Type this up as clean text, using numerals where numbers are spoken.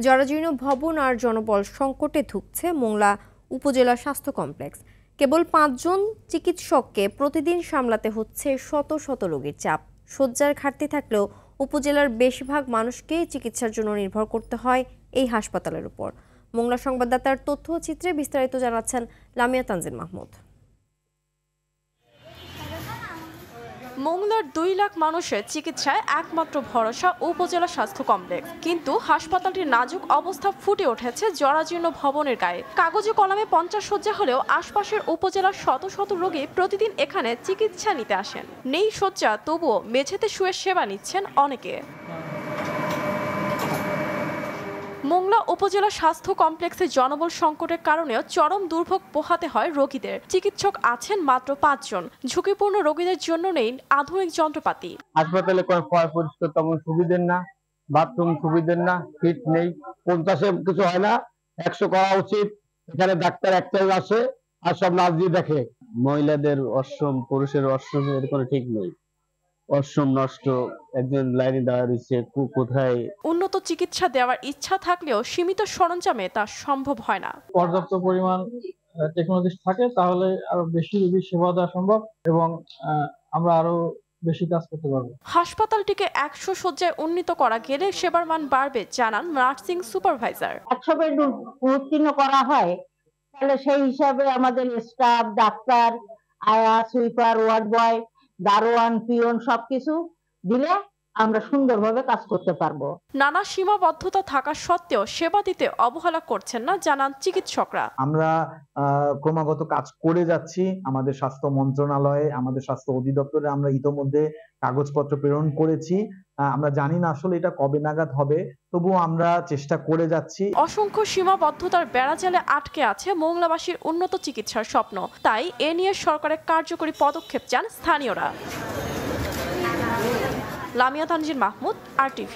জরাজীর্ণ ভবন আর জনবল সংকটে ধুঁকছে মোংলা উপজেলা স্বাস্থ্য কমপ্লেক্স। কেবল ৫ জন চিকিৎসককে প্রতিদিন সামলাতে হচ্ছে শত শত রোগীর চাপ। শয্যার ঘাটতি থাকলেও উপজেলার বেশিরভাগ মানুষকেই চিকিৎসার জন্য নির্ভর করতে হয় এই হাসপাতালের উপর। মোংলা সংবাদদাতার তথ্য চিত্রে বিস্তারিত জানাচ্ছেন লামিয়া তানজিন মাহমুদ। মোংলার ২ লাখ মানুষের চিকিৎসায় একমাত্র ভরসা উপজেলা স্বাস্থ্য কমপ্লেক্স, কিন্তু হাসপাতালটির নাজুক অবস্থা ফুটে উঠেছে জরাজীর্ণ ভবনের গায়ে। কাগজে কলমে ৫০ শয্যা হলেও আশপাশের উপজেলার শত শত রোগী প্রতিদিন এখানে চিকিৎসা নিতে আসেন। নেই শয্যা, তবুও মেঝেতে শুয়ে সেবা নিচ্ছেন অনেকে। মোংলা উপজেলা স্বাস্থ্য কমপ্লেক্সে জনবল সংকটের কারণেও চরম দুর্ভোগ পোহাতে হয় রোগীদের। চিকিৎসক আছেন মাত্র ৫ জন। ঝুঁকিপূর্ণ রোগীদের জন্য নেই আধুনিক যন্ত্রপাতি। হাসপাতালে কোনো পরিষ্কার তেমন সুবিধের না, বাথরুম সুবিধের না, ফিট নেই। ৫০-এ কিছু হয় না, ১০০ করা উচিত। এখানে ডাক্তার একটাই আসে আর সব নাচ দিয়ে দেখে। মহিলাদের অশ্রম, পুরুষের অশ্রম এর কোনো ঠিক নেই। অশ্রম নষ্ট, একজন লাইনে দাঁড়া রয়েছে, কোথায়। উন্নত চিকিৎসা দেওয়ার ইচ্ছা থাকলেও সীমিত সরঞ্জামে তা সম্ভব হয় না। পর্যাপ্ত পরিমাণ টেকনোলজি থাকে তাহলে আরো বেশি রোগীর সেবা দেওয়া সম্ভব এবং আমরা আরো বেশি কাজ করতে পারবো। হাসপাতালটিকে ১০০ শয্যায় উন্নীত করা গেলে সেবার মান বাড়বে, জানান নার্সিং সুপারভাইজার। ১০০ বেড উত্তীর্ণ করা হয় তাহলে সেই হিসাবে আমাদের স্টাফ, ডাক্তার, আয়া, সুইপার, ওয়ার্ড বয়, দারোয়ান, পিয়ন সবকিছু দিলে আমরা সুন্দরভাবে কাজ করতে পারবো। নানা সীমাবদ্ধতা থাকা সত্ত্বেও সেবা দিতে অবহেলা করছেন না, জানান চিকিৎসকরা। আমরা ক্রমাগত কাজ করে যাচ্ছি। আমাদের স্বাস্থ্য মন্ত্রণালয়ে, আমাদের স্বাস্থ্য অধিদপ্তরে আমরা ইতোমধ্যে কাগজপত্র প্রেরণ করেছি। আমরা জানি না আসলে এটা কবে নাগাদ হবে, তবুও আমরা চেষ্টা করে যাচ্ছি। অসংখ্য সীমাবদ্ধতার বেড়াজালে আটকে আছে মোংলাবাসীর উন্নত চিকিৎসার স্বপ্ন। তাই এ নিয়ে সরকারের কার্যকরী পদক্ষেপ চান স্থানীয়রা। লামিয়া তানজিন মাহমুদ, RTV।